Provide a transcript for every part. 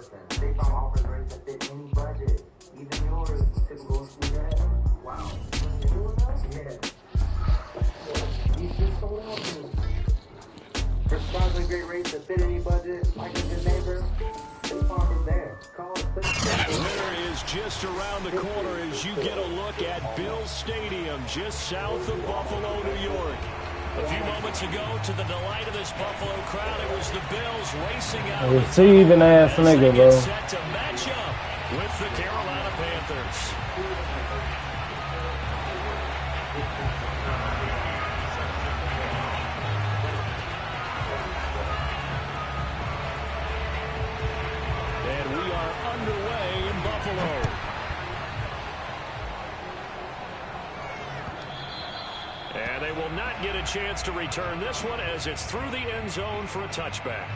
listen. State Farm offers rates that fit any budget, even yours. Typical student. Wow. Yeah. He's just sold out to me. For surprisingly great rates that fit any budget, like a good neighbor, State Farm is there. Call us. The winner is just around the corner as you get a look at Bills Stadium, just south of Buffalo, New York. A few moments ago, to the delight of this Buffalo crowd, it was the Bills racing out of the receiving ass nigga, bro. set to match up with the Carolina Panthers. And we are underway in Buffalo. And they will not get a chance to return this one as it's through the end zone for a touchback.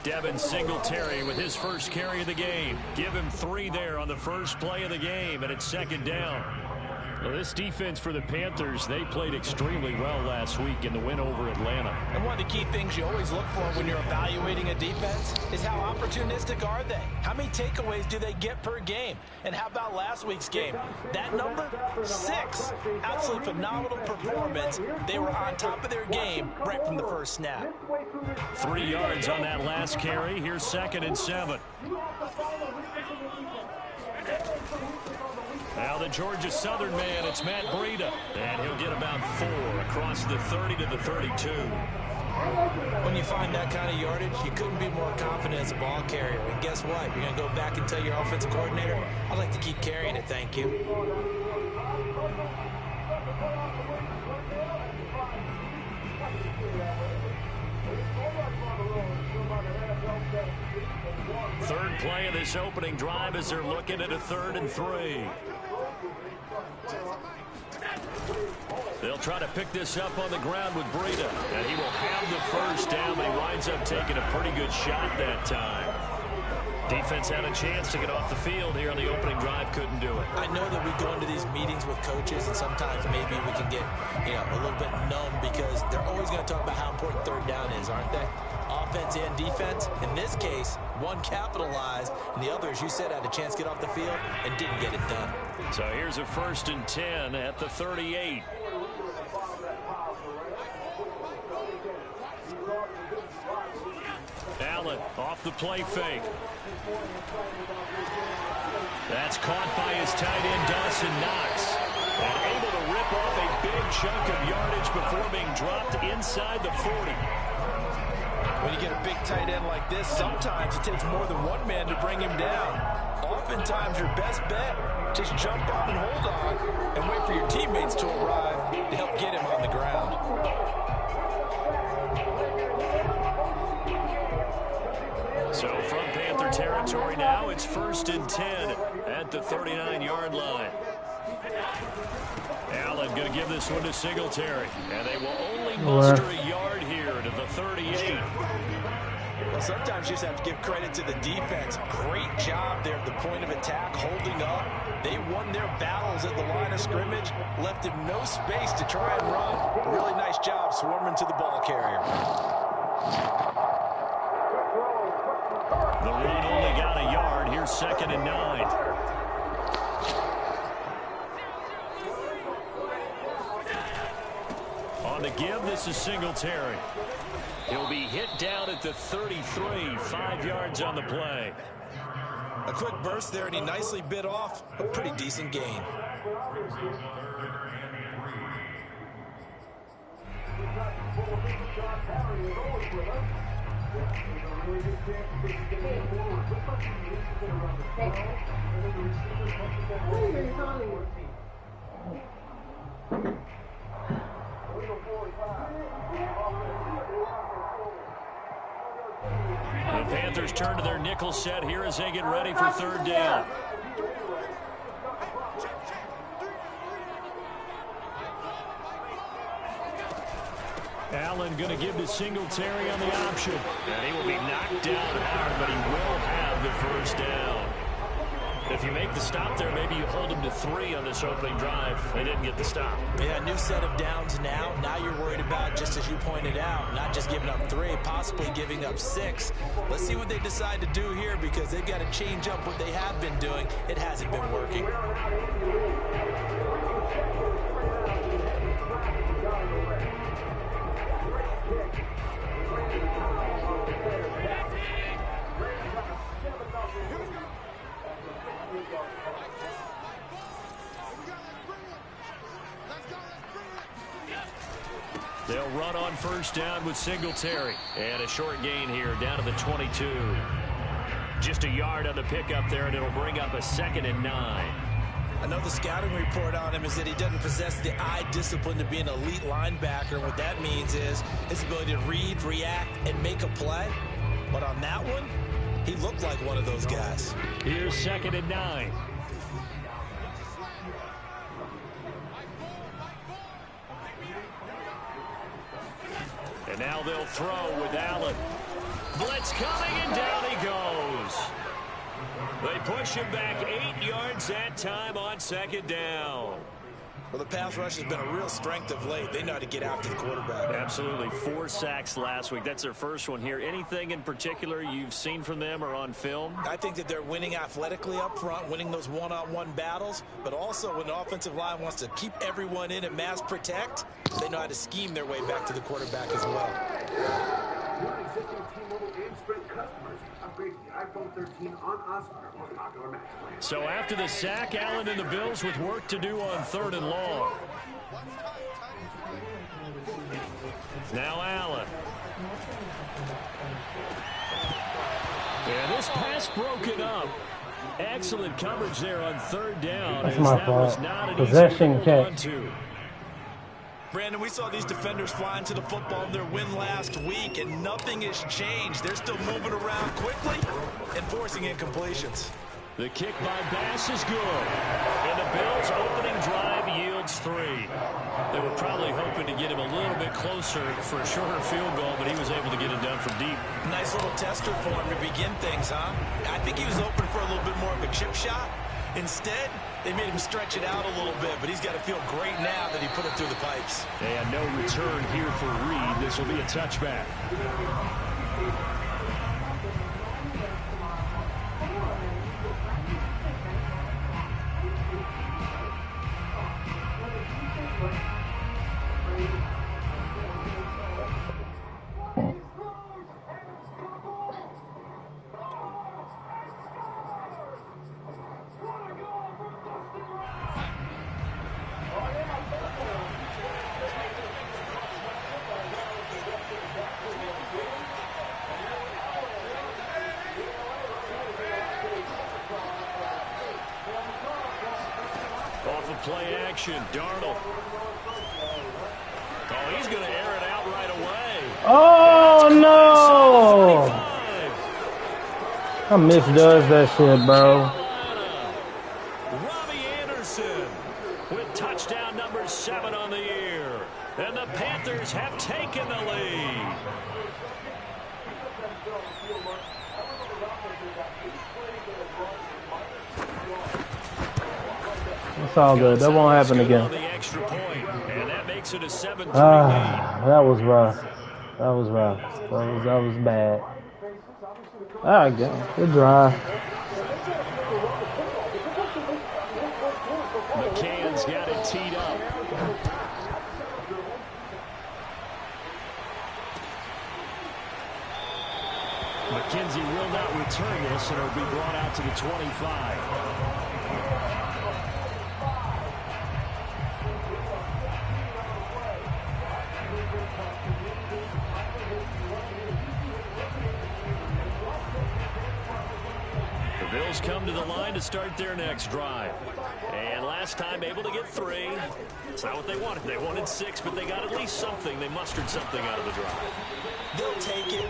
Devin Singletary with his first carry of the game. Give him 3 there on the first play of the game, and it's second down. Well, this defense for the Panthers, they played extremely well last week in the win over Atlanta. And one of the key things you always look for when you're evaluating a defense is how opportunistic are they? How many takeaways do they get per game? And how about last week's game? That number, 6. Absolutely phenomenal performance. They were on top of their game right from the first snap. 3 yards on that last carry. Here's 2nd and 7. Now the Georgia Southern man, it's Matt Breida. And he'll get about 4 across the 30 to the 32. When you find that kind of yardage, you couldn't be more confident as a ball carrier. And guess what? You're going to go back and tell your offensive coordinator, I'd like to keep carrying it, thank you. Third play of this opening drive as they're looking at a 3rd and 3. They'll try to pick this up on the ground with Breida, and he will have the first down, but he winds up taking a pretty good shot that time. Defense had a chance to get off the field here on the opening drive, couldn't do it. I know that we go into these meetings with coaches, and sometimes maybe we can get, a little bit numb because they're always going to talk about how important 3rd down is, aren't they? Offense and defense. In this case, one capitalized, and the other, as you said, had a chance to get off the field and didn't get it done. So here's a 1st and 10 at the 38. Allen off the play fake. That's caught by his tight end, Dawson Knox. And able to rip off a big chunk of yardage before being dropped inside the 40. When you get a big tight end like this, sometimes it takes more than one man to bring him down. Oftentimes, your best bet, just jump on and hold on and wait for your teammates to arrive to help get him on the ground. So from Panther territory now, it's 1st and 10 at the 39-yard line. Allen going to give this one to Singletary, and they will only muster a yard here to the 38. Well, sometimes you just have to give credit to the defense. Great job there at the point of attack, holding up. They won their battles at the line of scrimmage, left him no space to try and run. Really nice job swarming to the ball carrier. The run only got a yard. Here's 2nd and 9. On the give, this is Singletary. He'll be hit down at the 33, 5 yards on the play. A quick burst there, and he nicely bit off a pretty decent gain. Panthers turn to their nickel set here as they get ready for third down. Allen going to give to Singletary on the option. And he will be knocked down hard, but he will have the first down. If you make the stop there, maybe you hold him to 3 on this opening drive. They didn't get the stop. Yeah, new set of downs now. Now you're worried about, just as you pointed out, not just giving up 3, possibly giving up 6. Let's see what they decide to do here, because they've got to change up what they have been doing. It hasn't been working. They'll run on first down with Singletary. And a short gain here down to the 22. Just a yard on the pickup there, and it'll bring up a 2nd and 9. I know the scouting report on him is that he doesn't possess the eye discipline to be an elite linebacker. What that means is his ability to read, react, and make a play. But on that one, he looked like one of those guys. Here's 2nd and 9. And now they'll throw with Allen. Blitz coming, and down he goes. They push him back 8 yards that time on 2nd down. Well, the pass rush has been a real strength of late. They know how to get after the quarterback. Absolutely. 4 sacks last week. That's their first one here. Anything in particular you've seen from them or on film? I think that they're winning athletically up front, winning those one-on-one battles, but also when the offensive line wants to keep everyone in and mass protect, they know how to scheme their way back to the quarterback as well. So after the sack, Allen and the Bills with work to do on 3rd and long. Now Allen. And this pass broken up. Excellent coverage there on 3rd down. That's my fault. Possession catch. Brandon, we saw these defenders fly into the football in their win last week, and nothing has changed. They're still moving around quickly and forcing incompletions. The kick by Bass is good. And the Bills' opening drive yields 3. They were probably hoping to get him a little bit closer for a shorter field goal, but he was able to get it done from deep. Nice little tester for him to begin things, huh? I think he was open for a little bit more of a chip shot. Instead, they made him stretch it out a little bit, but he's got to feel great now that he put it through the pipes. And no return here for Reed. This will be a touchback. Play action, Darnold. Oh, he's going to air it out right away. Oh, no. I misdoes that shit, bro. Robbie Anderson with touchdown number 7 on the year. And the Panthers have taken the lead. It's all good. That won't happen again. That was rough. That was rough. That was bad. All right, good drive. McCann's got it teed up. McKenzie will not return this, and it'll be brought out to the 25. Bills come to the line to start their next drive. And last time able to get 3. It's not what they wanted. They wanted 6, but they got at least something. They mustered something out of the drive. They'll take it.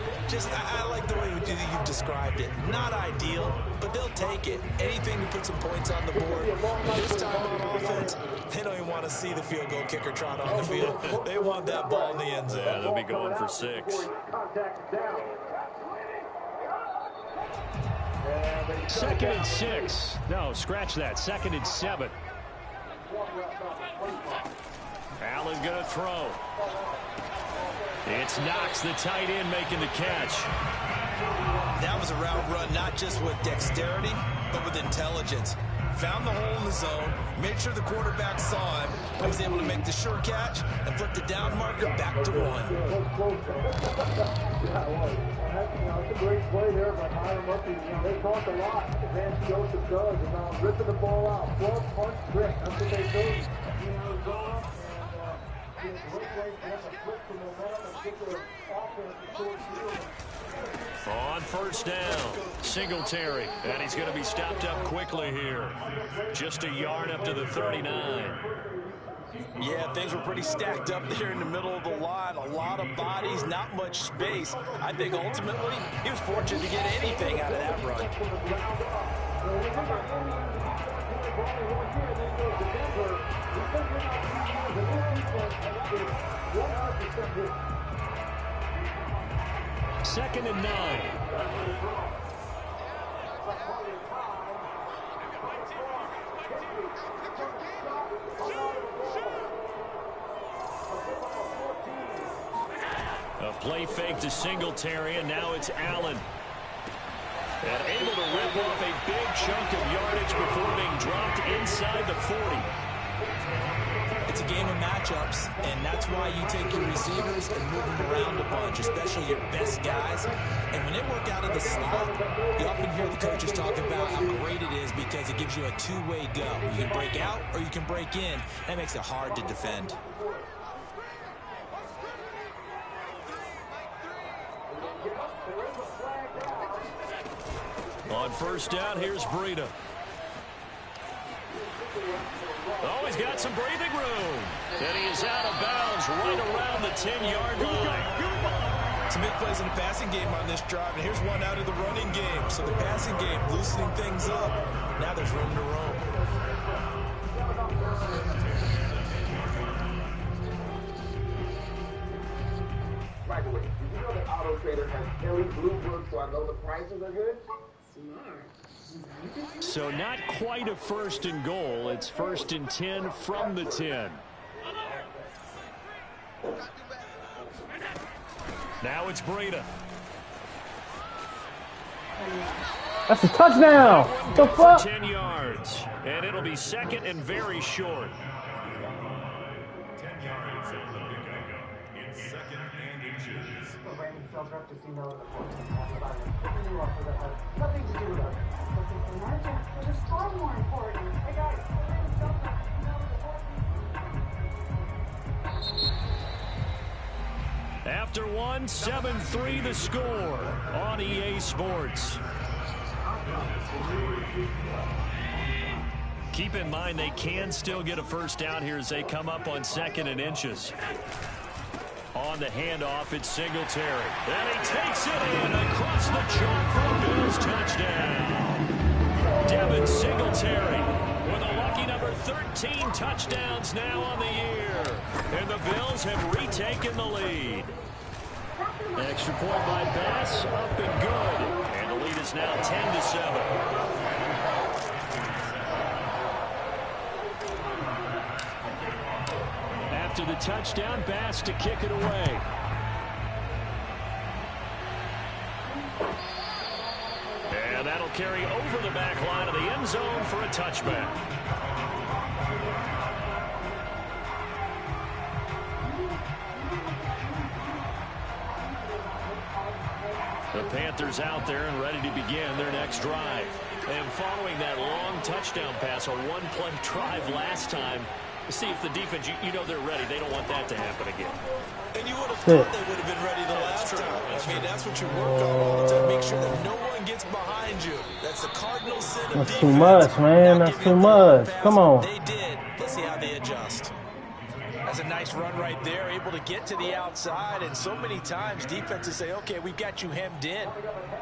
I like the way you've described it. Not ideal, but they'll take it. Anything to put some points on the board. This time on offense, they don't even want to see the field goal kicker trot on the field. They want that ball in the end zone. Yeah, they'll be going for 6. 2nd and 6. No, scratch that. 2nd and 7. Allen going to throw. It's Knox, the tight end, making the catch. That was a route run, not just with dexterity, but with intelligence. Found the hole in the zone, made sure the quarterback saw him, and was able to make the sure catch and flip the down marker back to 1. It's a great play there by Myron Murphy. They talk a lot, Vance Joseph does, about ripping the ball out. 12 punch trick. That's what they do in Arizona. And it's a great way for them to flip the momentum and get their offense to short field. On first down, Singletary, and he's going to be stopped up quickly here. Just a yard up to the 39. Yeah, things were pretty stacked up there in the middle of the line. A lot of bodies, not much space. I think ultimately he was fortunate to get anything out of that run. Second and 9. A play fake to Singletary, and now it's Allen. And able to rip off a big chunk of yardage before being dropped inside the 40. It's a game of matchups, and that's why you take your receivers and move them around a bunch, especially your best guys. And when they work out of the slot, you often hear the coaches talk about how great it is because it gives you a two-way go. You can break out or you can break in. That makes it hard to defend. On first down, here's Breida. Oh, he's got some breathing room. And he is out of bounds right around the 10-yard line. Some big plays in the passing game on this drive, and here's one out of the running game. So the passing game, loosening things up. Now there's room to roam. By the way, did you know that Auto Trader has Kelly Blue Book, so I know the prices are good? Smart. So not quite a first and goal. It's 1st and 10 from the 10. Now it's Breida. That's a touchdown. The fuck? 10 yards. And it'll be second and very short. 10 yards on the pickup. It's 2nd and inches. Nothing to do with us. It's far more important. Hey guys, After one, 7-3 the score on EA Sports. Keep in mind they can still get a first down here as they come up on 2nd and inches. On the handoff, it's Singletary. And he takes it in across the chalk for a Bills touchdown. Devin Singletary with a lucky number 13 touchdowns now on the year. And the Bills have retaken the lead. Extra point by Bass, up and good. And the lead is now 10-7. After the touchdown, Bass to kick it away. And that'll carry over the back line of the end zone for a touchback. The Panthers out there and ready to begin their next drive. And following that long touchdown pass, a one-play drive last time, See if the defense, you know they're ready. They don't want that to happen again. And you would have thought they would have been ready the last time. I mean, that's what you work on all the time. Make sure that no one gets behind you. That's the cardinal sin of defense. That's too much, man. That's too much. Come on. They did. Let's see how they adjust. That's a nice run right there, able to get to the outside. And so many times defenses say, okay, we've got you hemmed in.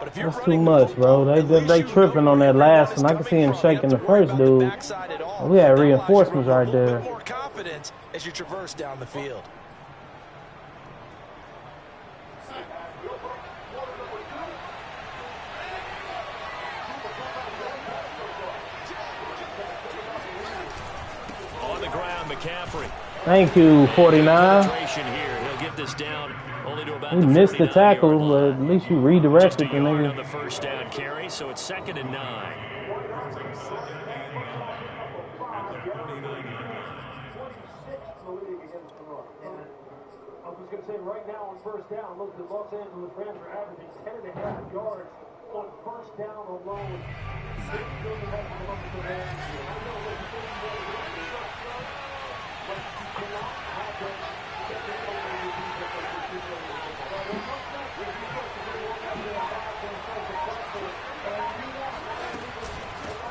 But if you're That's too much, bro. They tripping on that last one. I can see him shaking the first dude. We had reinforcements right there. More confidence as you traverse down the field. On the ground, McCaffrey. Thank you, 49. Here. He'll get this down only to about He missed the tackle, but at least you redirected the nigga. On the first down carry, so it's 2nd and 9. I was going to say right now on first down, look, the Los Angeles Rams are averaging 10.5 yards on first down alone.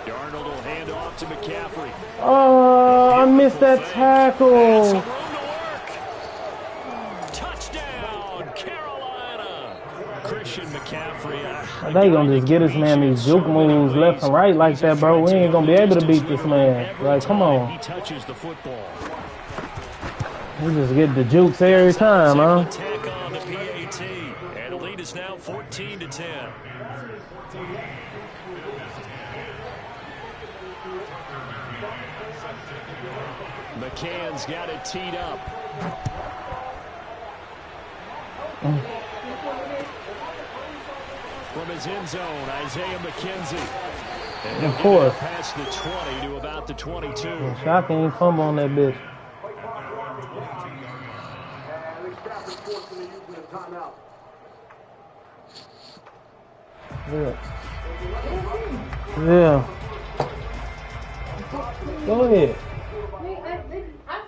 Darnold will hand off to McCaffrey. Oh, I missed that tackle. Touchdown, Carolina. Christian McCaffrey. They gonna just get this man these juke moves left and right like that, bro. We ain't gonna be able to beat this man. Like, come on. He touches the football. We just get the jukes every time, huh? Attack on the PAT, and the lead is now 14-10. McCann's got it teed up. From his end zone, Isaiah McKenzie. And of course. Past the 20 to about the 22. Shocking, he fumble on that bitch. Yeah. Go ahead.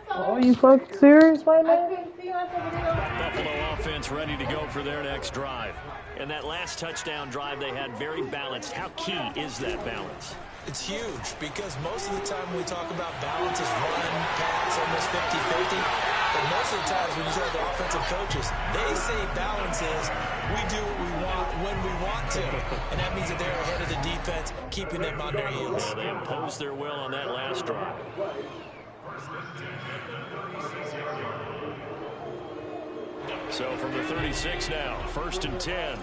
Are you fucking serious right now? Buffalo offense ready to go for their next drive. And that last touchdown drive they had very balanced. How key is that balance? It's huge because most of the time when we talk about balance is run, pass, almost 50-50. But most of the times when you talk to offensive coaches, they say balance is we do what we want when we want to. And that means that they're ahead of the defense, keeping them on their heels. Yeah, they imposed their will on that last drive. So from the 36 now, 1st and 10.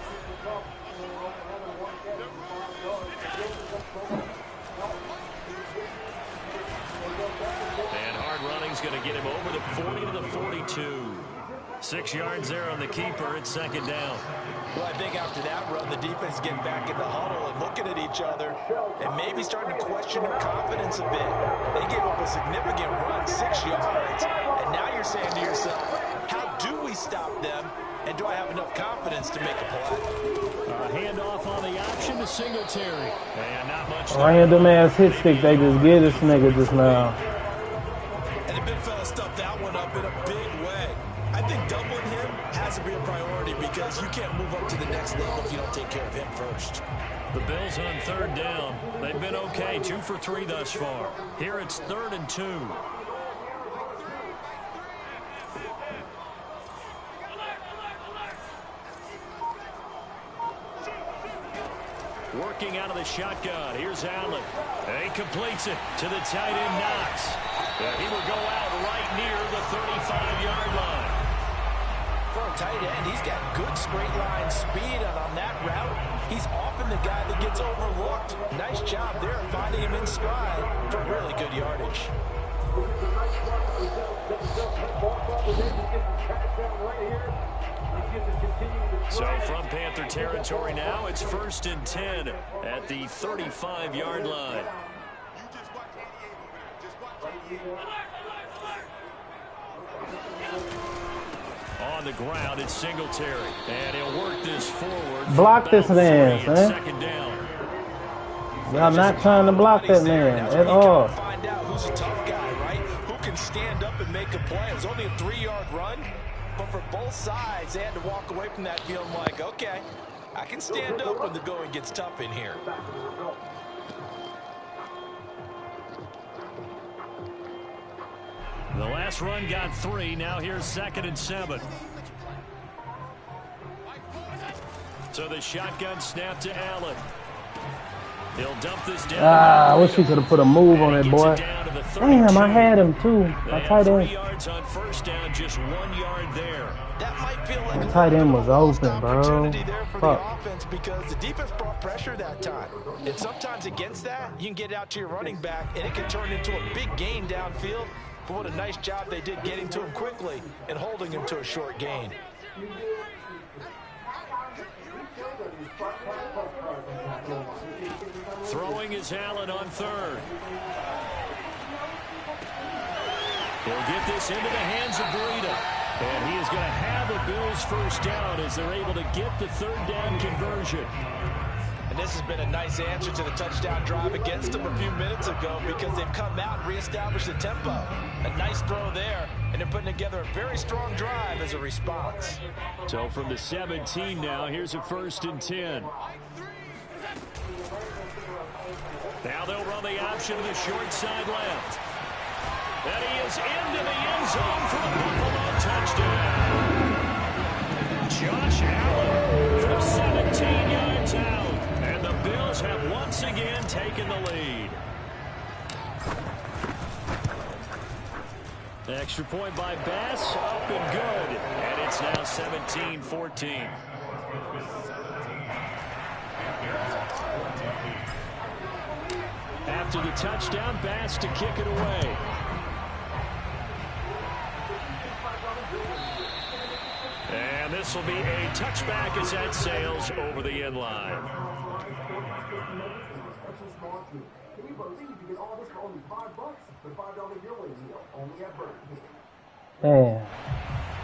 And hard running's going to get him over the 40 to the 42. 6 yards there on the keeper. It's 2nd down. Well, I think after that run, the defense is getting back in the huddle and looking at each other and maybe starting to question their confidence a bit. They gave up a significant run, 6 yards, and now you're saying to yourself, how do we stop them, and do I have enough confidence to make a play? Handoff on the option to Singletary. And not much. Random ass hit stick they just get this nigga just now. And the big fella stuffed that one up in a big way. I think doubling him has to be a priority because you can't move up to the next level if you don't take care of him first. The Bills on 3rd down. They've been okay, 2 for 3 thus far. Here it's 3rd and 2. Working out of the shotgun. Here's Allen. And he completes it to the tight end, Knox. He will go out right near the 35-yard line. For a tight end, he's got good straight line speed, and on that route, he's often the guy that gets overlooked. Nice job there finding him in stride for really good yardage. So from Panther territory now, it's 1st and 10 at the 35-yard line. On the ground, it's Singletary, and he'll work this forward. Block this man, man. 2nd down. Y'all not trying to block that man at all. Find out who's a tough guy, right? Who can stand up and make a play. It was only a 3-yard run, but for both sides, they had to walk away from that feeling like, okay, I can stand up when the going gets tough in here. The last run got 3. Now here's 2nd and 7. So the shotgun snap to Allen. He'll dump this down. I wish he could have put a move on that boy. Damn, I had him too. My tight end. 3 yards on 1st down, just 1 yard there. That might feel like a Tight end was open, bro. opportunity there for the Fuck. offense because the defense brought pressure that time. And sometimes against that, you can get out to your running back, and it can turn into a big gain downfield. But what a nice job they did getting to him quickly and holding him to a short gain. Throwing is Allen on 3rd. He'll get this into the hands of Breida. And he is going to have a Bills 1st down as they're able to get the 3rd down conversion. And this has been a nice answer to the touchdown drive against them a few minutes ago because they've come out and reestablished the tempo. A nice throw there, and they're putting together a very strong drive as a response. So from the 17 now, here's a 1st and 10. Now they'll run the option to the short side left. And he is into the end zone for the Buffalo touchdown. Josh Allen from 17 yards out. And the Bills have once again taken the lead. The extra point by Bass, up and good. And it's now 17-14. After the touchdown, Bass to kick it away. And this will be a touchback as that sails over the end line. Damn.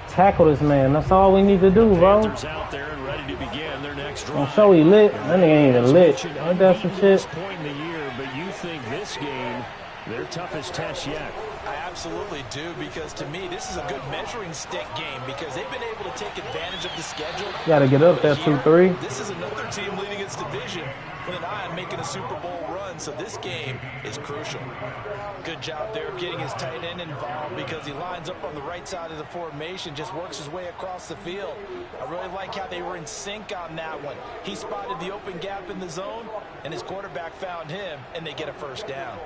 Tackle this man. That's all we need to do, bro. Panthers out there and ready to begin their next drive. I'm sure he lit. That nigga ain't even lit. Ain't that some shit? Point in the year, but you think this game their toughest test yet? I absolutely do, because to me, this is a good measuring stick game because they've been able to take advantage of the schedule. Got to get up that 2-3. This is another team leading its division with an eye on making a Super Bowl run, so this game is crucial. Good job there of getting his tight end involved because he lines up on the right side of the formation, just works his way across the field. I really like how they were in sync on that one. He spotted the open gap in the zone, and his quarterback found him, and they get a 1st down.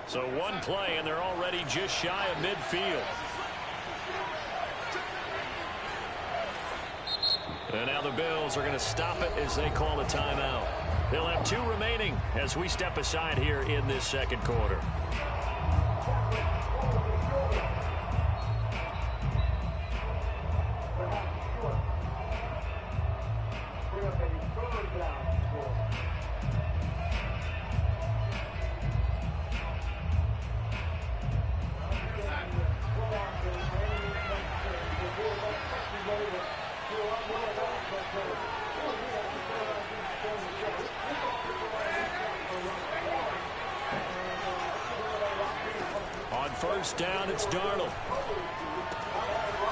So one play, and they're already just shy of midfield. And now the Bills are going to stop it as they call a timeout. They'll have 2 remaining as we step aside here in this 2nd quarter. On 1st down, it's Darnold.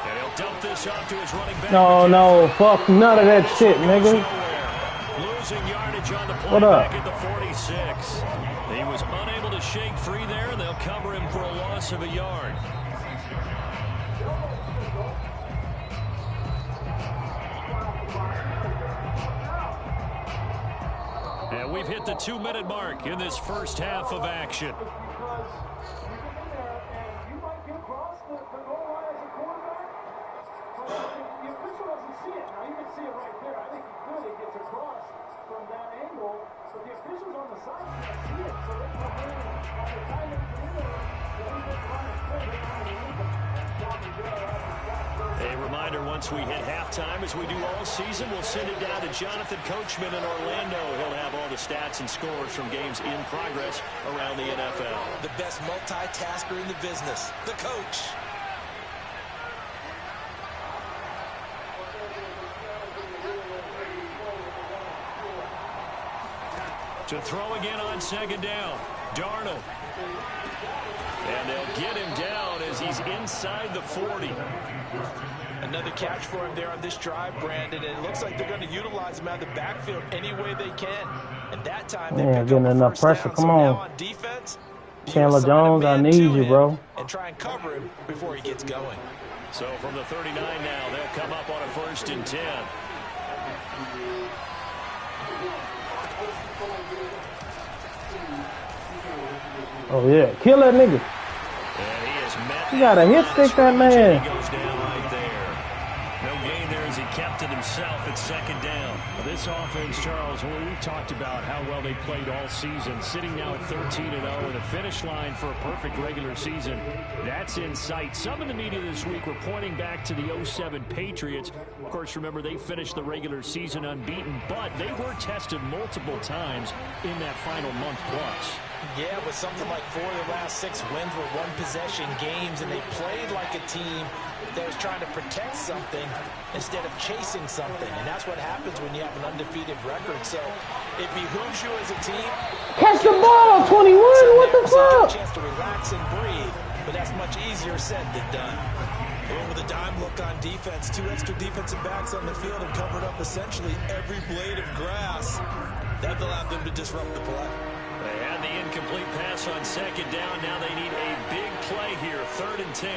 And he'll dump this off to his running back. No, fuck none of that shit, nigga. Losing yardage on the play What up? back at the 46. He was unable to shake free there, and they'll cover him for a loss of a yard. And we've hit the 2-minute mark in this first half of action. A reminder, once we hit halftime, as we do all season, we'll send it down to Jonathan Coachman in Orlando. He'll have all the stats and scores from games in progress around the NFL. The best multitasker in the business, the coach. To throw again on 2nd down. Darnold. And they'll get him down as he's inside the 40. Another catch for him there on this drive, Brandon. And it looks like they're going to utilize him out of the backfield any way they can. And that time they pick getting up enough first pressure. down. Come so on. now on defense, Chandler Jones, I need you, bro. And try and cover him before he gets going. So from the 39 now, they'll come up on a 1st and 10. Oh, yeah. Kill that nigga. And he is met. You got to hit stick that man. He goes down right there. No gain there as he kept it himself at 2nd down. This offense, Charles, we've talked about how well they played all season, sitting now at 13-0 and a finish line for a perfect regular season. That's in sight. Some in the media this week were pointing back to the 07 Patriots. Of course, remember, they finished the regular season unbeaten, but they were tested multiple times in that final month plus. Yeah, with something like 4 of the last 6 wins were one-possession games, and they played like a team that was trying to protect something instead of chasing something. And that's what happens when you have an undefeated record. So it behooves you as a team. Catch the ball, 21. What the fuck? A chance to relax and breathe, but that's much easier said than done. And with a dime look on defense, 2 extra defensive backs on the field have covered up essentially every blade of grass. That allowed them to disrupt the play. They had the incomplete pass on 2nd down. Now they need a big play here, 3rd and 10.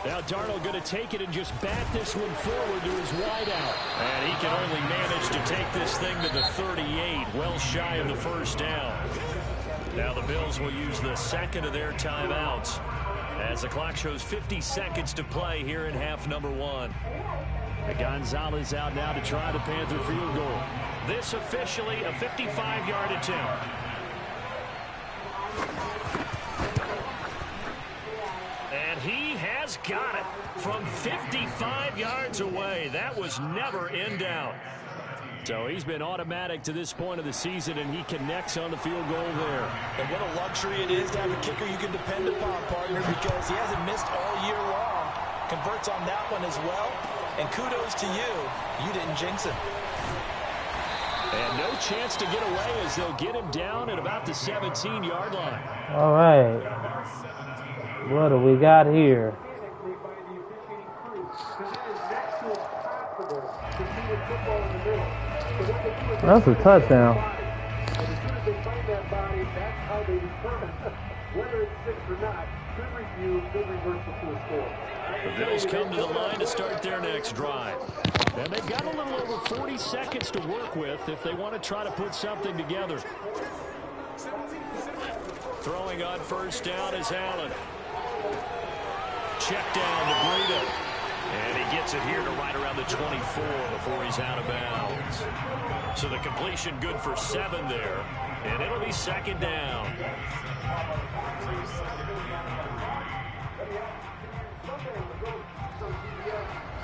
Now Darnold going to take it and just bat this one forward to his wideout. And he can only manage to take this thing to the 38, well shy of the 1st down. Now the Bills will use the 2nd of their timeouts as the clock shows 50 seconds to play here in half number 1. Gonzalez out now to try the Panther field goal. This officially a 55-yard attempt. And he has got it from 55 yards away. That was never in doubt. So he's been automatic to this point of the season, and he connects on the field goal there. And what a luxury it is to have a kicker you can depend upon, partner, because he hasn't missed all year long. Converts on that one as well. And kudos to you. You didn't jinx him. And no chance to get away as they'll get him down at about the 17-yard line. All right. What do we got here? That's a touchdown. As soon as they find that body, that's how they determine whether it's 6 or not. Good review, good reversal to a score. The Bills come to the line to start their next drive. And they've got a little over 40 seconds to work with if they want to try to put something together. Throwing on 1st down is Allen. Check down to Breida. And he gets it here to right around the 24 before he's out of bounds. So the completion good for 7 there. And it'll be 2nd down.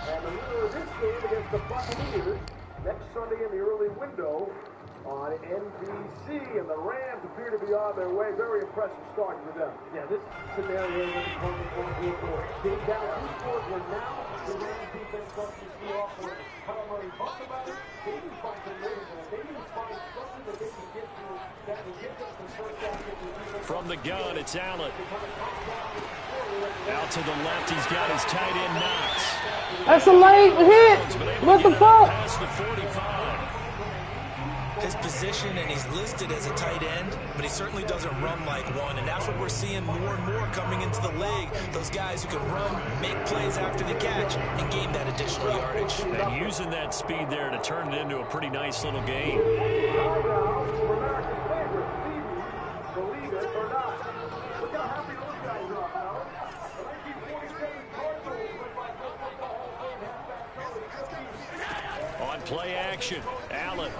And the winner of this game against the Buccaneers next Sunday in the early window on NBC. And the Rams appear to be on their way. Very impressive start for them. Yeah, this scenario is they down 2 scores where now the Rams defense starts to see off where Kyle Murray talked about it. They need to find some ways and they need to find something that they can get to that will get them some first down. From the gun, it's Allen. Out to the left, he's got his tight end Knox. That's a late hit. What the fuck? Past the 45. His position, and he's listed as a tight end, but he certainly doesn't run like one, and that's what we're seeing more and more coming into the league. Those guys who can run, make plays after the catch, and gain that additional yardage. And using that speed there to turn it into a pretty nice little game. Believe it or not. Look how happy those guys are, Howard. The 1947 Cardinals led by football Hall of Fame halfback On play action, Allen.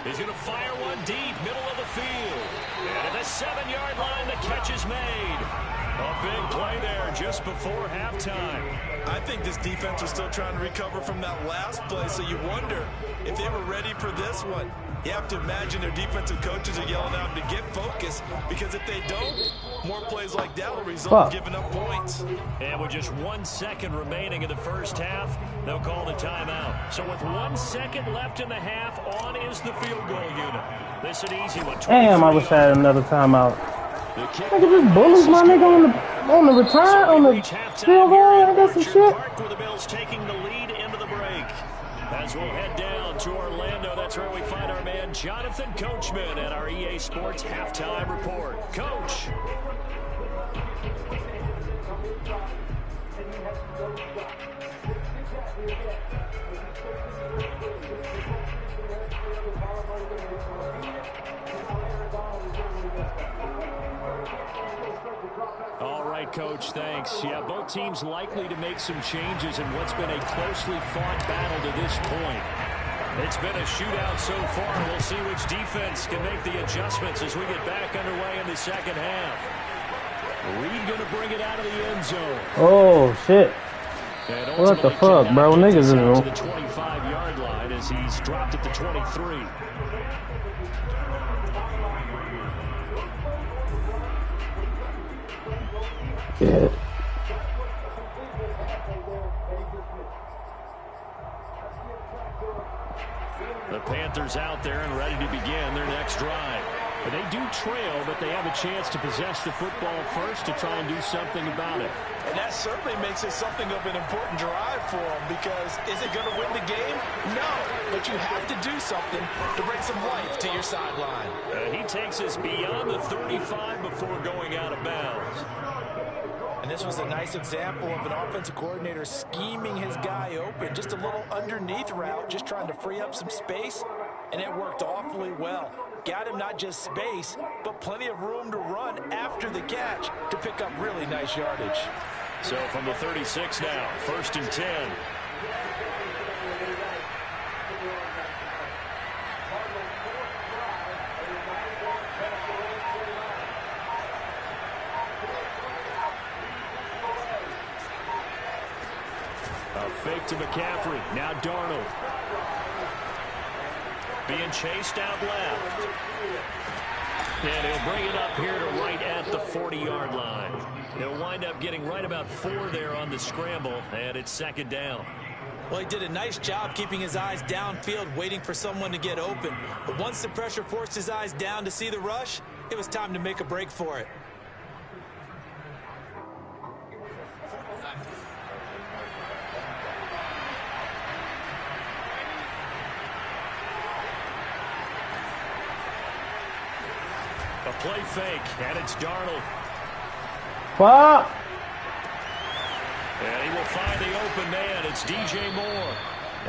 He's going to fire one deep, middle of the field. And at the 7-yard line, the catch is made. A big play there just before halftime. I think this defense was still trying to recover from that last play, so you wonder if they were ready for this one. You have to imagine their defensive coaches are yelling at them to get focused, because if they don't, more plays like that will result in giving up points. And with just 1 second remaining in the first half, they'll call the timeout. So with 1 second left in the half, on is the field goal unit. This is an easy one. Damn, I wish I had another timeout. Look at this bullets, my nigga, on the return, on the field goal. I got some shit. With the Bills taking the lead into the break. As we'll head down to Orlando, that's where we find our man Jonathan Coachman at our EA Sports Halftime Report. Coach. All right, Coach, thanks. Yeah, both teams likely to make some changes in what's been a closely fought battle to this point. It's been a shootout so far. We'll see which defense can make the adjustments as we get back underway in the second half. Reed going to bring it out of the end zone. Oh, shit. What the fuck, bro? Niggas in to the 25-yard line as he's dropped at the 23. Yeah. The Panthers out there and ready to begin their next drive. But they do trail, but they have a chance to possess the football first to try and do something about it. And that certainly makes it something of an important drive for them, because is it going to win the game? No, but you have to do something to bring some life to your sideline. He takes us beyond the 35 before going out of bounds. And this was a nice example of an offensive coordinator scheming his guy open. Just a little underneath route, just trying to free up some space, and it worked awfully well. Got him not just space, but plenty of room to run after the catch to pick up really nice yardage. So from the 36 now, 1st and 10. A fake to McCaffrey. Now Darnold. Being chased out left. And he'll bring it up here to right at the 40-yard line. He'll wind up getting right about 4 there on the scramble, and it's 2nd down. Well, he did a nice job keeping his eyes downfield, waiting for someone to get open. But once the pressure forced his eyes down to see the rush, it was time to make a break for it. A play fake, and it's Darnold. Fuck! And he will find the open man. It's DJ Moore.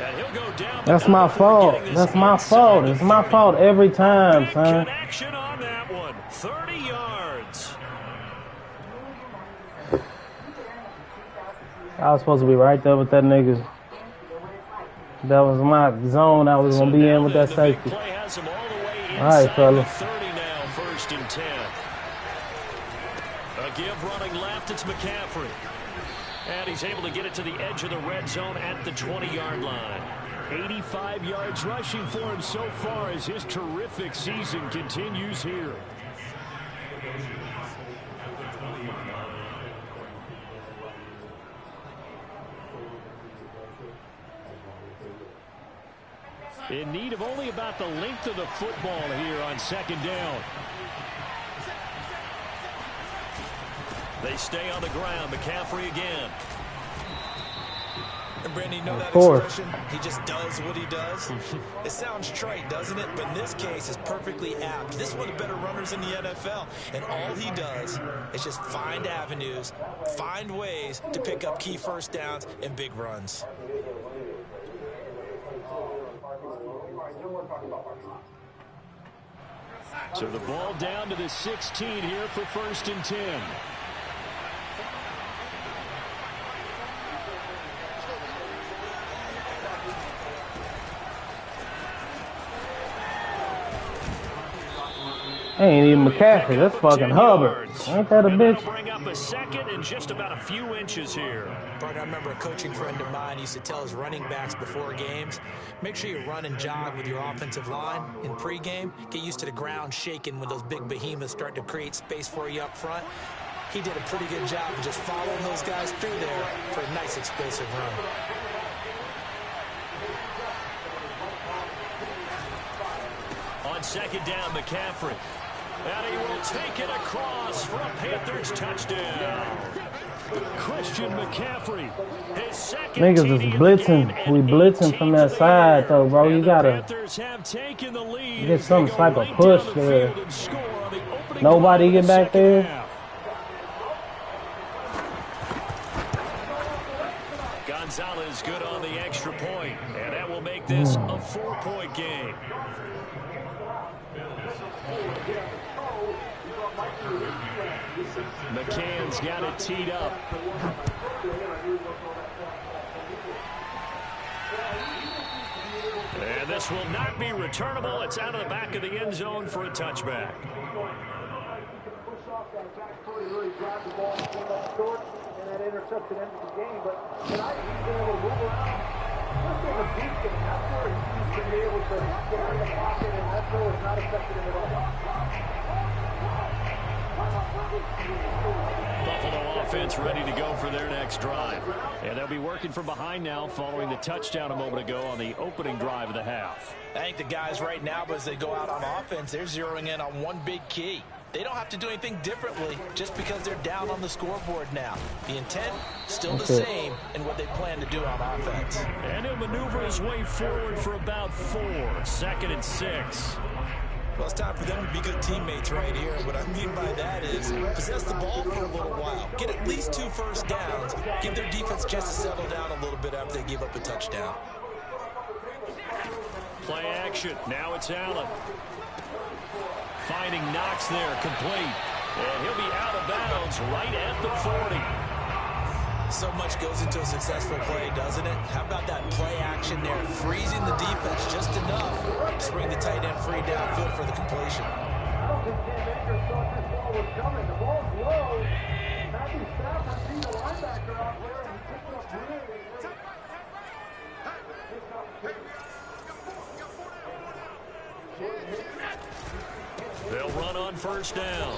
And he'll go down. That's my fault. That's my fault. It's my fault every time, son. Connection on that one. 30 yards. I was supposed to be right there with that nigga. That was my zone I was going to be in with that safety. Play has him all the way All right, fella. 30 now, 1st and 10. A give running left, it's McCaffrey. And he's able to get it to the edge of the red zone at the 20-yard line. 85 yards rushing for him so far as his terrific season continues here. In need of only about the length of the football here on 2nd down. They stay on the ground. McCaffrey again. And Brandon, you know that expression? He just does what he does. It sounds trite, doesn't it? But in this case, it's perfectly apt. This is one of the better runners in the NFL. And all he does is just find avenues, find ways to pick up key first downs and big runs. So the ball down to the 16 here for 1st and 10. Ain't even McCaffrey. That's fucking Hubbard. Ain't that a bitch? Bring up a second and just about a few inches here. Partner, I remember a coaching friend of mine used to tell his running backs before games, make sure you run and jog with your offensive line in pregame. Get used to the ground shaking when those big behemoths start to create space for you up front. He did a pretty good job of just following those guys through there for a nice explosive run. On second down, McCaffrey. And he will take it across for a Panthers touchdown. Christian McCaffrey. His second Niggas TD is of the blitzing. game, We and blitzing from 18 that for the side, year. though, bro. And You the gotta Panthers have taken the lead get as some they go type of right push down the there. field and score on the opening Nobody drive get of the back second there? half. Gonzalez good on the extra point, and that will make this a 4-point game. McCann's got it teed up. And this will not be returnable. It's out of the back of the end zone for a touchback. That interception ended the game, but tonight he's been able to move around. Just in the deep game, that's where he's been able to get in the pocket, and that's where it's not affected him at all. Buffalo offense ready to go for their next drive. And they'll be working from behind now following the touchdown a moment ago on the opening drive of the half. I think the guys right now, as they go out on offense, they're zeroing in on one big key. They don't have to do anything differently just because they're down on the scoreboard now. The intent, still the same in what they plan to do on offense. And he'll maneuver his way forward for about 4. 2nd and 6. Well, it's time for them to be good teammates right here. What I mean by that is possess the ball for a little while. Get at least 2 first downs. Give their defense a chance to settle down a little bit after they give up a touchdown. Play action. Now it's Allen. Finding Knox there, complete. And he'll be out of bounds right at the 40. So much goes into a successful play, doesn't it? How about that play action there? Freezing the defense just enough to bring the tight end free downfield for the completion. I don't think Cam Akers thought this ball was coming. The ball's low. Matthew Stafford seen the linebacker out there, and he picked it up really late. They'll run on first down.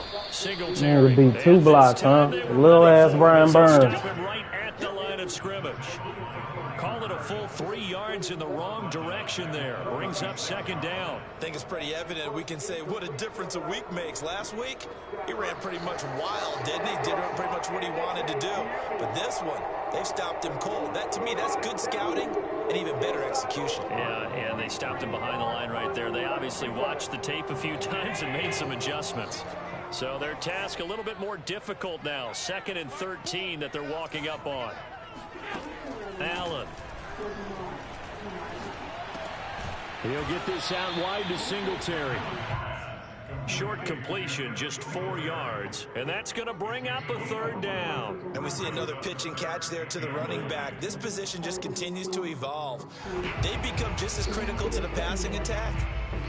Man, it'd be 2 blocks, huh? Little ass Brian Burns. Stop him right at the line of scrimmage. Call it a full 3 yards in the wrong direction there. Brings up second down. I think it's pretty evident we can say what a difference a week makes. Last week, he ran pretty much wild, didn't he? Did pretty much what he wanted to do. But this one, they've stopped him cold. That, to me, that's good scouting and even better execution. Yeah, and they stopped him behind the line right there. They obviously watched the tape a few times and made some adjustments. So their task a little bit more difficult now. 2nd and 13 that they're walking up on. Allen. He'll get this out wide to Singletary. Short completion, just 4 yards. And that's going to bring up a 3rd down. And we see another pitch and catch there to the running back. This position just continues to evolve. They become just as critical to the passing attack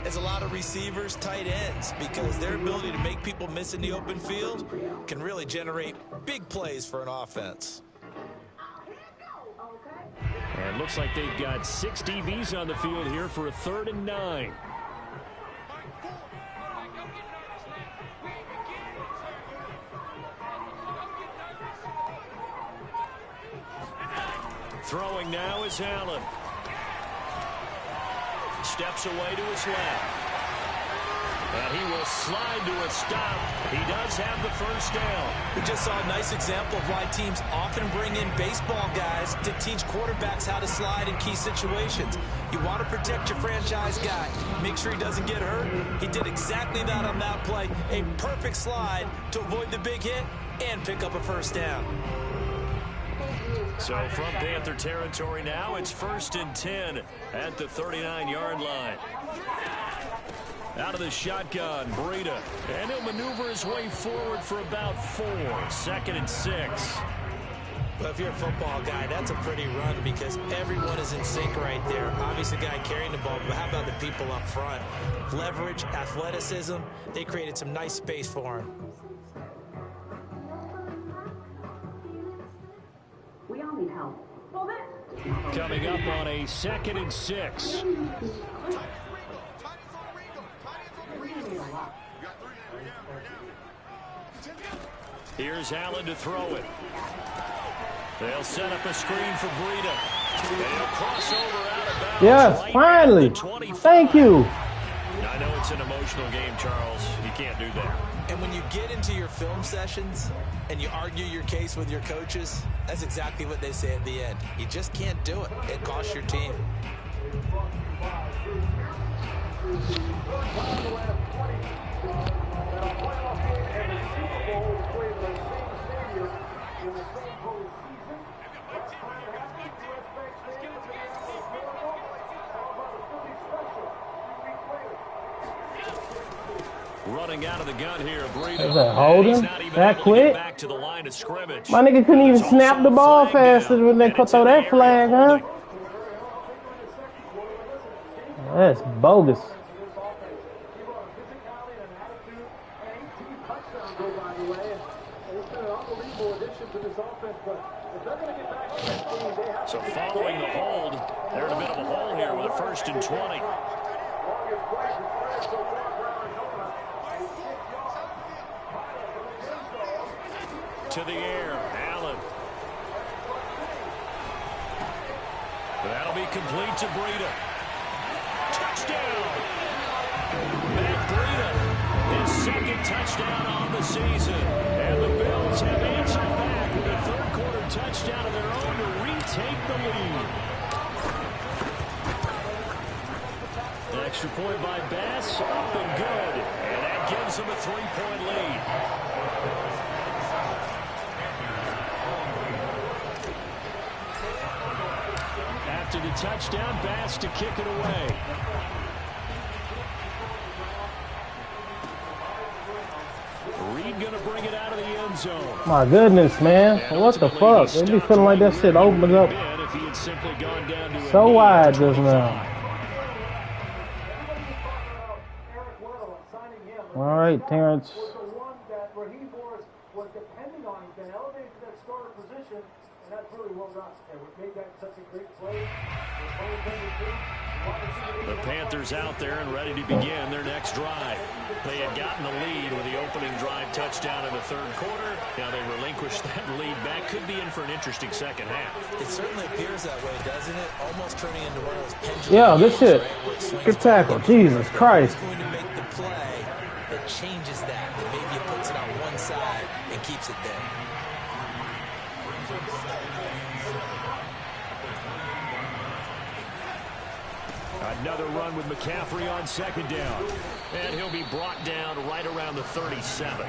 as a lot of receivers, tight ends, because their ability to make people miss in the open field can really generate big plays for an offense. And looks like they've got 6 DBs on the field here for a 3rd and 9. Throwing now is Allen. Steps away to his left. And he will slide to a stop. He does have the first down. We just saw a nice example of why teams often bring in baseball guys to teach quarterbacks how to slide in key situations. You want to protect your franchise guy. Make sure he doesn't get hurt. He did exactly that on that play. A perfect slide to avoid the big hit and pick up a first down. So from Panther territory now, it's 1st and 10 at the 39-yard line. Out of the shotgun, Breida. And he'll maneuver his way forward for about 4. 2nd and 6. But if you're a football guy, that's a pretty run because everyone is in sync right there. Obviously, the guy carrying the ball, but how about the people up front? Leverage, athleticism, they created some nice space for him. We all need help. Coming up on a 2nd and 6. Here's Allen to throw it. They'll set up a screen for Breida. And he'll cross over out of bounds. Yes, right finally. at the 25. Thank you. I know it's an emotional game, Charles. You can't do that. And when you get into your film sessions and you argue your case with your coaches, that's exactly what they say at the end. You just can't do it. It costs your team. Running out of the gun here, Breida. Is that holding? That quick? Back to the line of scrimmage. My nigga couldn't even snap the ball faster when they cut throw that flag, huh? That's bogus. So following the hold, they're in a bit of a hole here with a 1st and 20. To the air, Allen. That'll be complete to Breida. Touchdown! Matt Breida, his 2nd touchdown on the season. And the Bills have answered back with a 3rd quarter touchdown of their own to retake the lead. An extra point by Bass, up and good. And that gives them a 3-point lead. After the touchdown, Bass to kick it away. Reed going to bring it out of the end zone. My goodness, man. What the fuck? They be feeling like that shit opens up so wide just now. All right, Terrence. The Panthers out there and ready to begin their next drive. They had gotten the lead with the opening drive touchdown in the 3rd quarter. Now they relinquished that lead back. Could be in for an interesting second half. It certainly appears that way, doesn't it? Almost turning into one of those pendulum. Yeah, this shit. Right? Good tackle. Jesus Christ. Going to make the play that changes that maybe it puts it on one side and keeps it there. Another run with McCaffrey on 2nd down. And he'll be brought down right around the 37.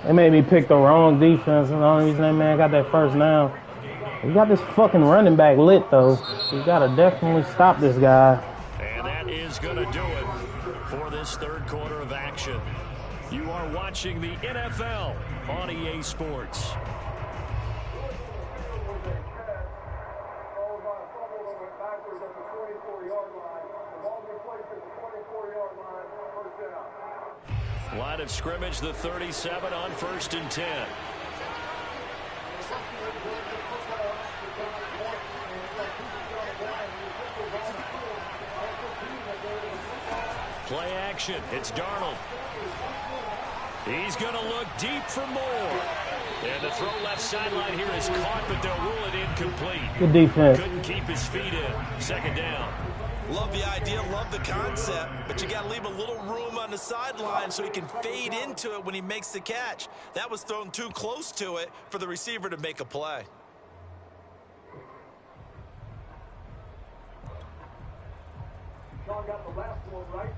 They made me pick the wrong defense, and the only reason that man got that 1st down. He got this fucking running back lit, though. You gotta definitely stop this guy. And that is going to do it for this 3rd quarter of action. You are watching the NFL on EA Sports. Line of scrimmage, the 37 on 1st and 10. Play action. It's Darnold. He's going to look deep for more. And the throw left sideline here is caught, but they'll rule it incomplete. Good defense. Couldn't keep his feet in. 2nd down. Love the idea, love the concept, but you got to leave a little room on the sideline so he can fade into it when he makes the catch. That was thrown too close to it for the receiver to make a play. Sean got the last one right.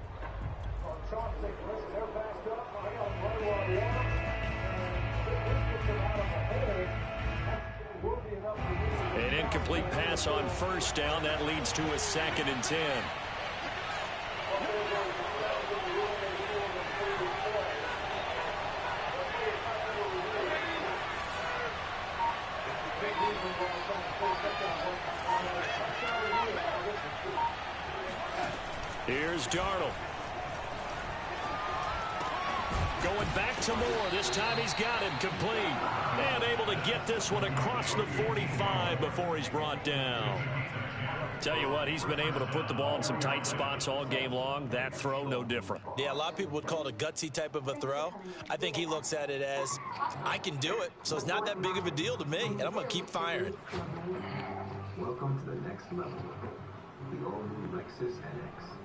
Sean thinking, listen, they're backed up. I got to run on one. And this gets him out of the head. That will be enough to win. An incomplete pass on 1st down. That leads to a 2nd and 10. Going back to Moore. This time he's got him complete. And able to get this one across the 45 before he's brought down. Tell you what, he's been able to put the ball in some tight spots all game long. That throw, no different. Yeah, a lot of people would call it a gutsy type of a throw. I think he looks at it as, I can do it, so it's not that big of a deal to me, and I'm going to keep firing. Welcome to the next level. The all-new Lexus NX.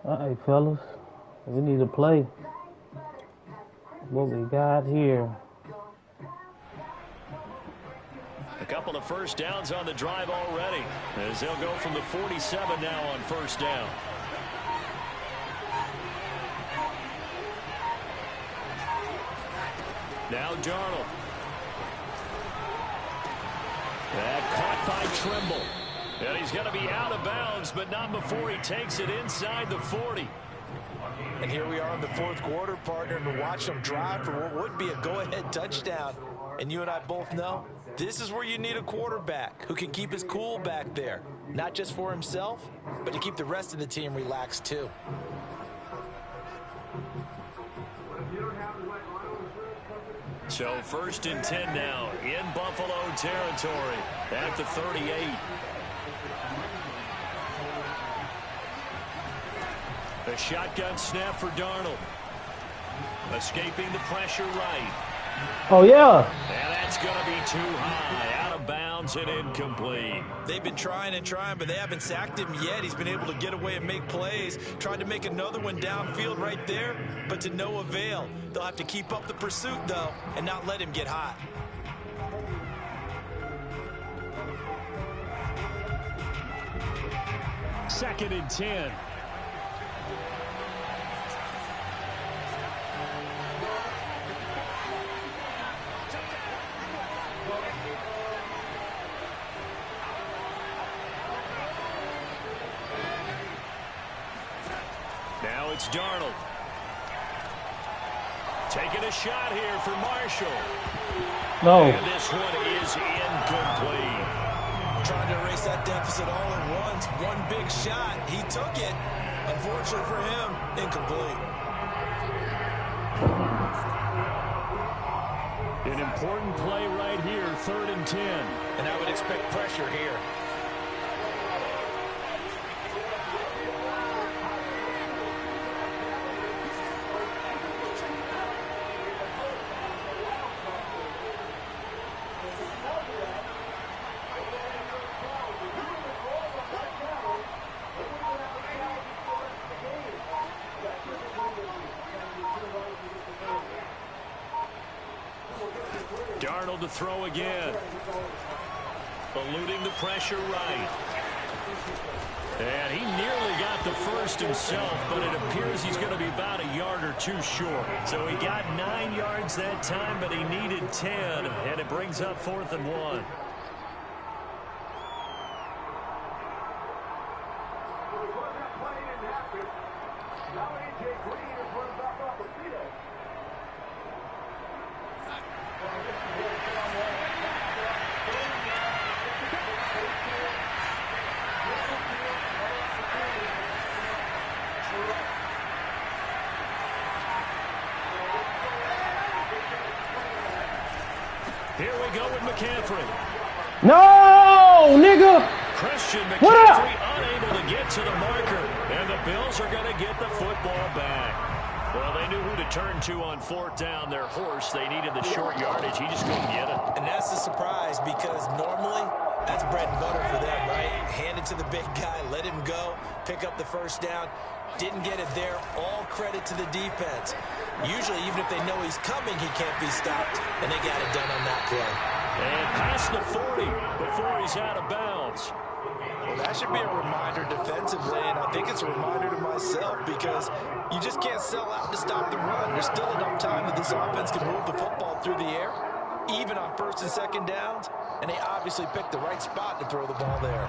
All right, fellas. We need to play what we got here. A couple of first downs on the drive already, as they'll go from the 47 now on first down. Now Darnold. That caught by Trimble. And he's going to be out of bounds, but not before he takes it inside the 40. And here we are in the fourth quarter, partner, and to watch them drive for what would be a go-ahead touchdown. And you and I both know this is where you need a quarterback who can keep his cool back there. Not just for himself, but to keep the rest of the team relaxed too. So first and 10 now in Buffalo territory at the 38. A shotgun snap for Darnold. Escaping the pressure right. Oh, yeah. And that's going to be too high. Out of bounds and incomplete. They've been trying and trying, but they haven't sacked him yet. He's been able to get away and make plays. Tried to make another one downfield right there, but to no avail. They'll have to keep up the pursuit, though, and not let him get hot. Second and 10. Now it's Darnold. Taking a shot here for Marshall. No. And this one is incomplete. Trying to erase that deficit all at once. One big shot. He took it. Unfortunately for him, incomplete. An important play right here, 3rd and 10. And I would expect pressure here. Darnold to throw again. Eluding the pressure right. And he nearly got the first himself, but it appears he's going to be about a yard or two short. So he got 9 yards that time, but he needed 10, and it brings up 4th and 1. Here we go with McCaffrey. No, nigga. Christian What up? McCaffrey unable to get to the marker, and the Bills are going to get the football back. Well, they knew who to turn to on 4th down. Their horse, they needed the short yardage. He just couldn't get it. And that's a surprise because normally that's bread and butter for them, right? Hand it to the big guy, let him go, pick up the first down. Didn't get it there. All credit to the defense. Usually, even if they know he's coming, he can't be stopped, and they got it done on that play. And past the 40 before he's out of bounds. Well, that should be a reminder defensively, and I think it's a reminder to myself because you just can't sell out to stop the run. There's still enough time that this offense can move the football through the air, even on 1st and 2nd downs, and they obviously picked the right spot to throw the ball there.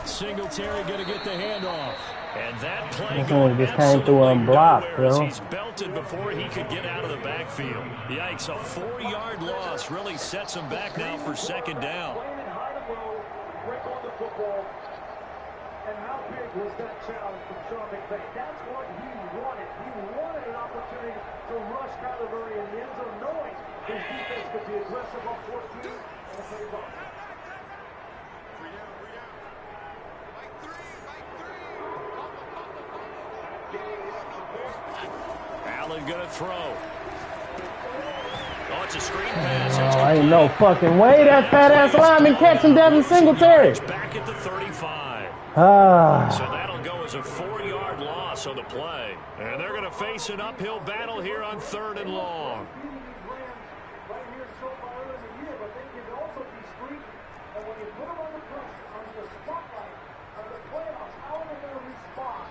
Singletary going to get the handoff. And that play This going one just came through absolutely unblocked, nowhere as bro. he's belted before he could get out of the backfield. Yikes, a 4-yard loss really sets him back now for second down. And how big was that challenge from Sean McVay? That's what he wanted. He wanted an opportunity to rush Kyler Murray in the end zone, knowing his defense could be aggressive on 14 and play ball. Allen going to throw. Oh, it's a screen pass. Oh, ain't no fucking way that fat ass lineman catching Devin Singletary. Back at the 35. Ah. So that'll go as a 4-yard loss on the play. And they're going to face an uphill battle here on 3rd and long. Right here so far early in the year, but they can also be streaky. And when you put them on the pressure, on the spotlight, on the playoffs, how are they going to respond?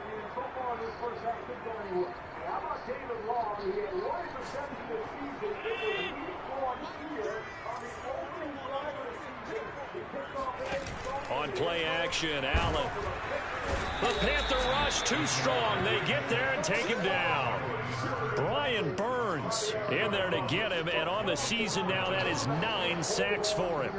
And so far in this first half, couldn't go anywhere. How about David Long? He had 1 interception this season. It was week 1 here on the opening drive of the season. He picked off On play action, Allen. The Panther rush too strong. They get there and take him down. Brian Burns in there to get him, and on the season now, that is 9 sacks for him.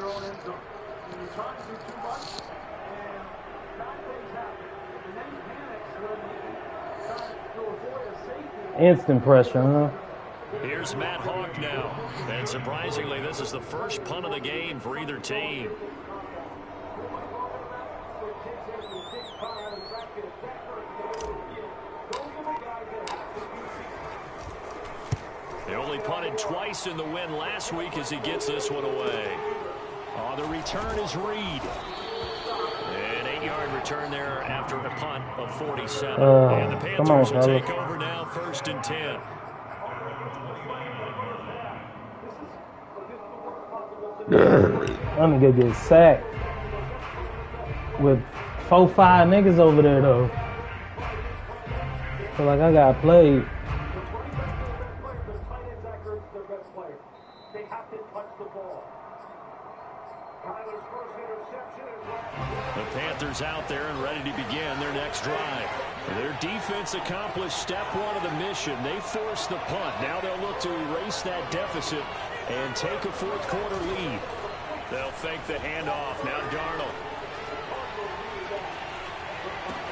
Instant pressure, huh? Here's Matt Hawk now. And surprisingly, this is the first punt of the game for either team. They only punted twice in the win last week as he gets this one away. Oh, the return is Reed. An 8-yard return there after a punt of 47. And the Panthers will take over now, 1st and 10. I'm gonna get sacked with 4-5 niggas over there though. Feel like I got played. The Panthers out there and ready to begin their next drive. Their defense accomplished step 1 of the mission. They forced the punt. Now they'll look to erase that deficit and take a 4th quarter lead. They'll fake the handoff. Now Darnold.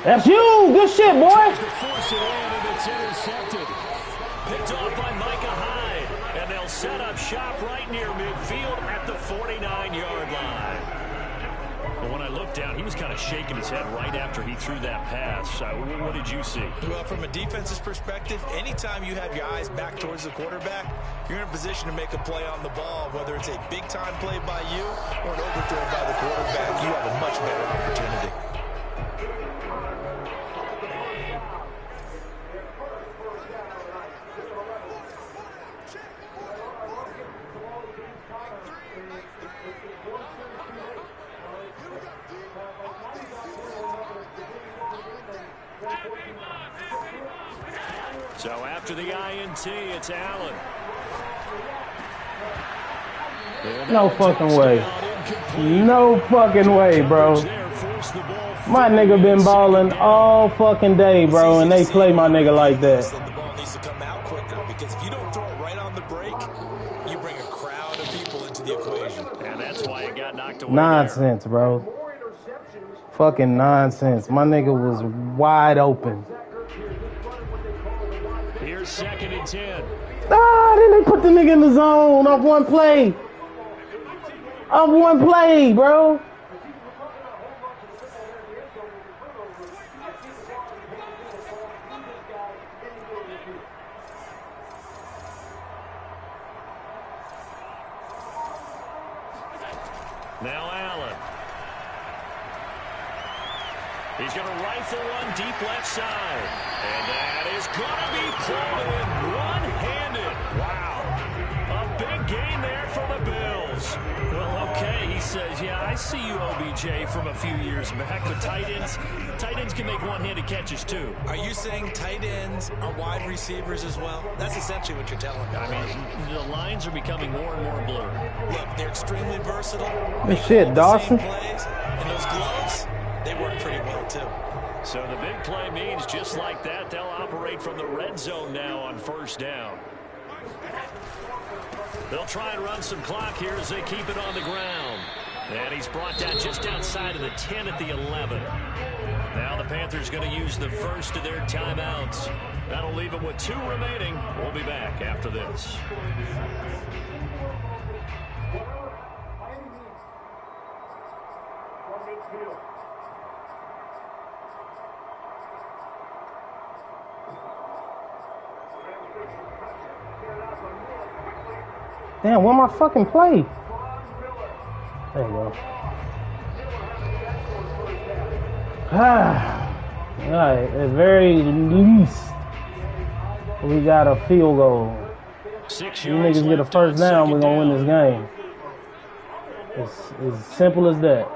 That's you! Good shit, boy! Tries to force it in, and it's intercepted. Picked off by Micah Hyde. And they'll set up shop right near midfield at the 49-yard line. But when I looked down, he was kind of shaking his head right after he threw that pass. What did you see? Well, from a defense's perspective, anytime you have your eyes back towards the quarterback, you're in a position to make a play on the ball, whether it's a big-time play by you or an overthrow by the quarterback. You have a much better opportunity. So after the INT, it's Allen. No fucking way. No fucking way, bro. My nigga been balling all fucking day, bro, and they play my nigga like that. The ball needs to come out quicker, because if you don't throw it right on the break, you bring a crowd of people into the equation. And that's why it got knocked away. Nonsense, bro. Fucking nonsense. My nigga was wide open. Here's 2nd and 10. Ah, then they put the nigga in the zone off one play. Off one play, bro. Now Allen. He's going to rifle one deep left side. And that is going to be pulled in one-handed. Wow. A big gain there for the Bills. Well, okay, he says, yeah, I see you, OBJ, from a few years back. But tight ends can make one-handed catches, too. Are you saying tight ends are wide receivers as well? That's essentially what you're telling me. I mean, the lines are becoming more and more blurred. Look, they're extremely versatile. Good shit, Dawson. Plays, and those gloves, they work pretty well, too. So the big play means just like that, they'll operate from the red zone now on first down. They'll try and run some clock here as they keep it on the ground. And he's brought down just outside of the 10 at the 11. Now the Panthers going to use the first of their timeouts. That'll leave them with 2 remaining. We'll be back after this. Damn, where my fucking play? There you go. Alright, at very least, we got a field goal. 6 You yards niggas get a left first on down, we're second gonna win this game. It's as simple as that.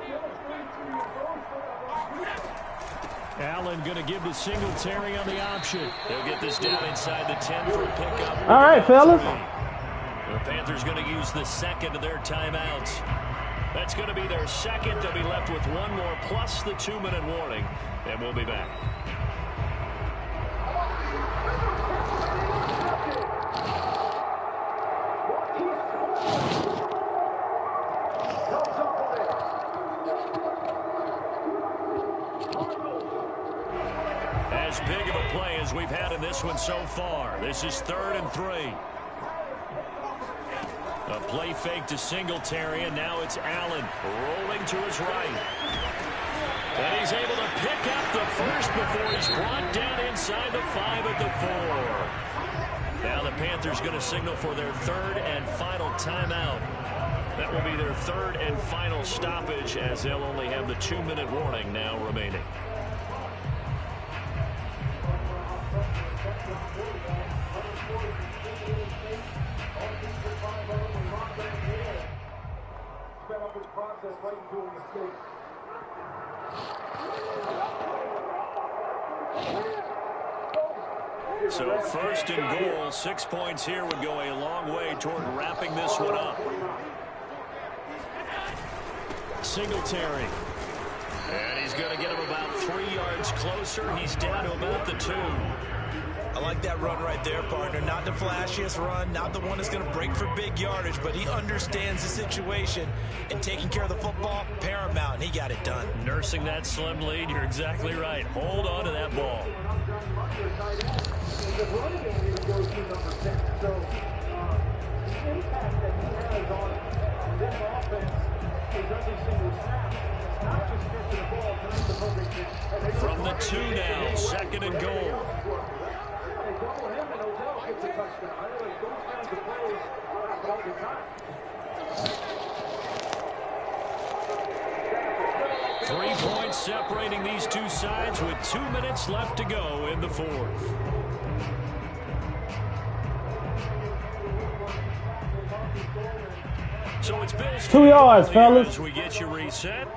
Allen going to give the Singletary on the option. They'll get this down inside the 10 for a pickup. All right, fellas. The Panthers going to use the second of their timeouts. That's going to be their second. They'll be left with 1 more plus the 2-minute warning. And we'll be back. As big of a play as we've had in this one so far. This is 3rd and 3. A play fake to Singletary, and now it's Allen rolling to his right. And he's able to pick up the first before he's brought down inside the 5 at the 4. Now the Panthers going to signal for their 3rd and final timeout. That will be their 3rd and final stoppage, as they'll only have the 2-minute warning now remaining. So 1st and goal, 6 points here would go a long way toward wrapping this one up. Singletary. And he's going to get him about 3 yards closer. He's down to about the 2. I like that run right there, partner. Not the flashiest run, not the one that's going to break for big yardage, but he understands the situation, and taking care of the football, paramount, and he got it done. Nursing that slim lead, you're exactly right. Hold on to that ball. The running game even goes to number 10. So the impact that he has on this offense is every single snap. It's not just catching the ball, but it's the perfect pitch. From the 2 now, 2nd and goal. They double him and Odell gets a touchdown. I know those kinds of plays happen all the time. 3 points separating these two sides with 2 minutes left to go in the 4th. So it's Bills 2 yards, fellas. as we get you reset.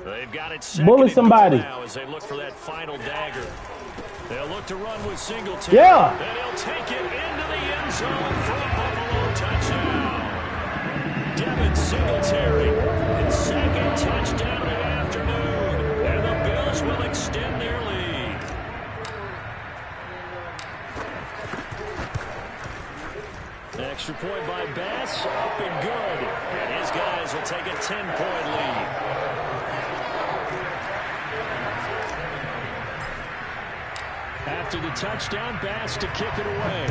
They've got it second Bully and goal somebody. now as they look for that final dagger. They'll look to run with Singletary. Yeah. And he'll take it into the end zone for a Buffalo touchdown. Devin Singletary, his 2nd touchdown of the afternoon. And the Bills will extend their lead. Extra point by Bass, up and good. And his guys will take a 10-point lead. After the touchdown, Bass to kick it away.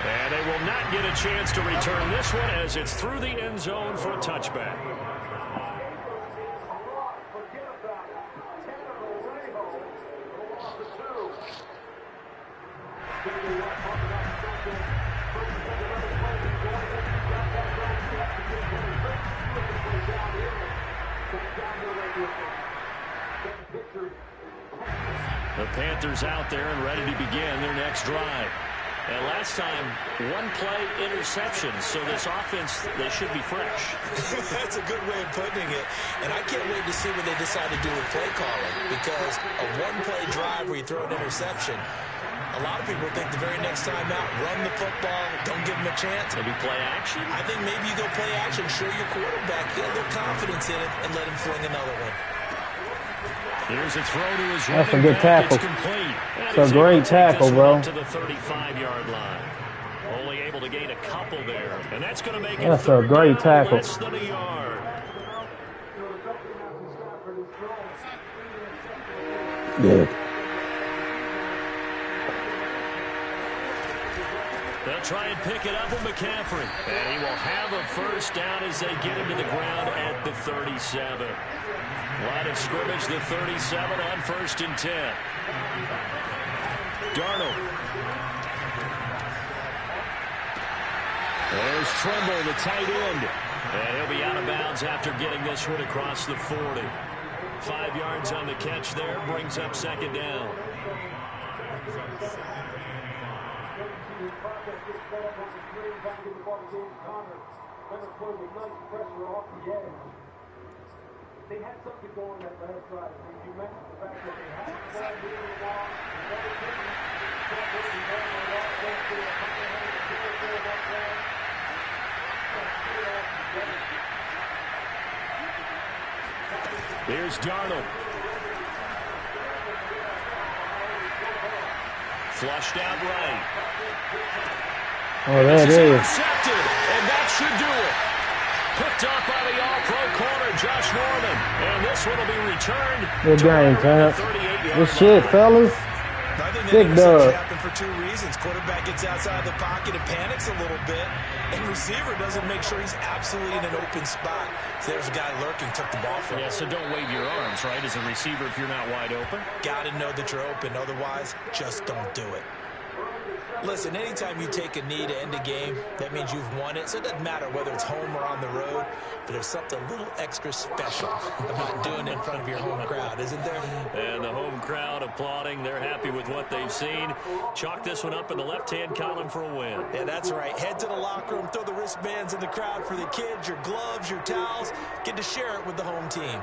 And they will not get a chance to return this one as it's through the end zone for a touchback. The Panthers out there and ready to begin their next drive. And last time, one play interception. So this offense, they should be fresh. That's a good way of putting it. And I can't wait to see what they decide to do with play calling. Because a one-play drive where you throw an interception, a lot of people think the very next time out, run the football, don't give them a chance. Maybe play action? I think maybe you go play action, show your quarterback, get a little confidence in it, and let him fling another one. Here's a throw to his That's a good tackle. It's a great tackle, bro. To the 35-yard line. Only able to gain a couple there. And that's going to make it That's a great tackle. less than a yard. Good. They'll try and pick it up with McCaffrey. And he will have a first down as they get him to the ground at the 37. Line of scrimmage, the 37 on 1st and 10. Darnold. There's Tremble, the tight end. And he'll be out of bounds after getting this one across the 40. 5 yards on the catch there, brings up 2nd down. They had something going that last drive. You mentioned the fact that they had the ball moving along. Here's Darnold. Flushed out right. Oh, there it is. Intercepted, and that should do it. Picked up by the all-pro corner, Josh Norman. And this one will be returned. Good game, champ. Good shit, fellas. I think Big dub. happen for 2 reasons. Quarterback gets outside the pocket and panics a little bit, and receiver doesn't make sure he's absolutely in an open spot. So there's a guy lurking, took the ball from him. Yeah, so don't wave your arms, right, as a receiver if you're not wide open. Got to know that you're open. Otherwise, just don't do it. Listen, anytime you take a knee to end a game, that means you've won it. So it doesn't matter whether it's home or on the road, but there's something a little extra special about doing it in front of your home crowd, isn't there? And the home crowd applauding. They're happy with what they've seen. Chalk this one up in the left-hand column for a win. Yeah, that's right. Head to the locker room, throw the wristbands in the crowd for the kids, your gloves, your towels. Get to share it with the home team.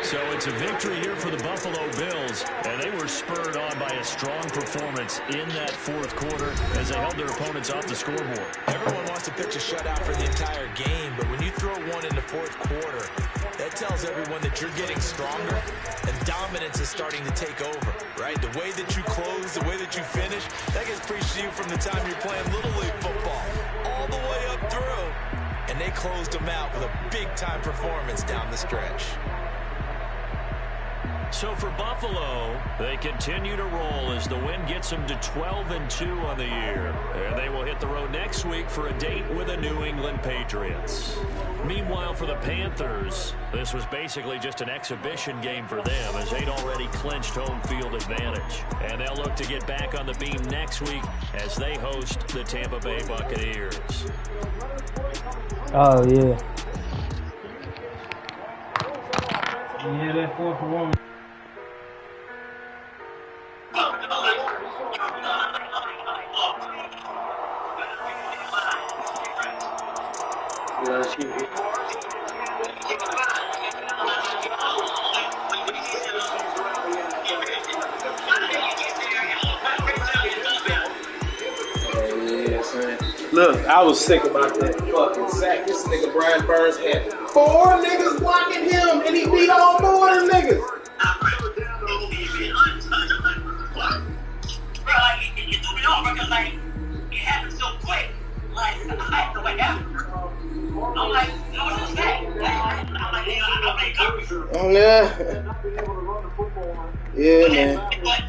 So it's a victory here for the Buffalo Bills, and they were spurred on by a strong performance in that 4th quarter as they held their opponents off the scoreboard. Everyone wants to pitch a shutout for the entire game, but when you throw one in the 4th quarter, that tells everyone that you're getting stronger and dominance is starting to take over, right? The way that you close, the way that you finish, that gets preached to you from the time you're playing Little League football all the way up through, and they closed them out with a big-time performance down the stretch. So for Buffalo, they continue to roll as the win gets them to 12-2 on the year. And they will hit the road next week for a date with the New England Patriots. Meanwhile, for the Panthers, this was basically just an exhibition game for them as they'd already clinched home field advantage. And they'll look to get back on the beam next week as they host the Tampa Bay Buccaneers. Oh, yeah. Yeah, that 4th and 1. Look, I was sick about that fucking sack. This nigga Brian Burns had 4 niggas blocking him, and he beat all 4 of them niggas. Bro, like, it threw me off because, like, it happened so quick. Like, I had to wake up. I'm like, you know what I'm saying? I'm like, yeah, I'm like, Oh, yeah. Yeah, man. but